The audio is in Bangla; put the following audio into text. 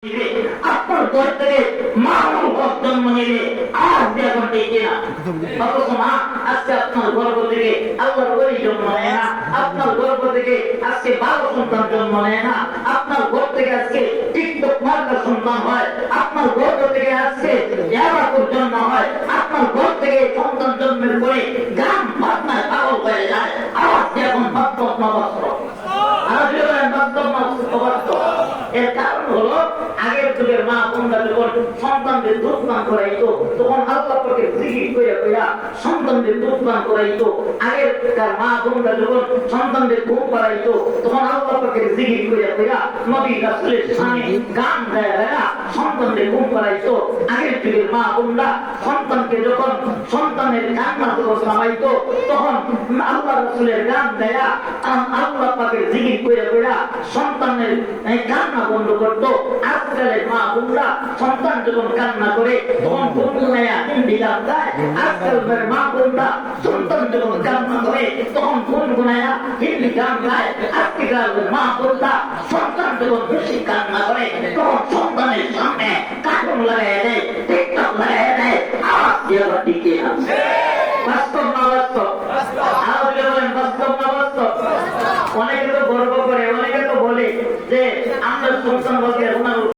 আপনার ঘর থেকে মানব জন্ম নিলে আজ এখন দেখে না অথচ মা আজকে আপনার গর্ভ থেকে আল্লাহর ওই জন্ম নেয় না, আপনার গর্ভ থেকে আজকে ভালো সন্তান জন্ম নেয় না, আপনার ঘর থেকে আজকে টিকটক মার্কার সন্তান হয়, আপনার গর্ভ থেকে আজকে ইয়াবাকুর জন্ম হয়, আপনার ঘর থেকে সন্তান জন্মের পরে গান বাজনায় পাগল হয়ে যায়। আজ এখন বাস্তব নবাস্ত এর কারণ হলো আগের যুগের মা বোনরা যখন সন্তানদের দুধ পান করাইতো তখন আল্লাহ পাকের জিকির কইরা কইরা সন্তানদের দুধ পান করাইতো। আগেরকার মা বোনরা যখন সন্তানদের ঘুম পাড়াইতো তখন আল্লাহ পাকের জিকির কইরা কইরা নবী রাসূলের সামনে গান গায়া গায়া সন্তানদের ঘুম পাড়াইতো। আগের যুগের মা বোনরা সন্তানকে যখন সন্তানের কান্না থামাইতো তখন আল্লাহ রাসূলের গান গায়া আল্লাহ পাকের জিকির কইরা কইরা সন্তানের কান্না বন্ধ করতো। আজকালের মা বোনরা সন্তান যখন কান্না করে তখন গুনগুনায়া হিন্দি গান গায়। আজকালের মা বোনরা সন্তান যখন কান্না করে তখন গুনগুনায়া হিন্দি গান গায়। আজকালের মা বোনরা সন্তান যখন বেশি কান্না করে তখন সন্তানের সামনে কার্টুন লাগাই দেয়, টিকটক লাগাই দেয়। আওয়াজ দিয়ে টিকে আছে। বাস্তব না বাস্তব? আওয়াজ বলেন বাস্তব না বাস্তব? অনেকে তো গর্ব করে, অনেকে তো বলে যে আমরা সন্তান বলতে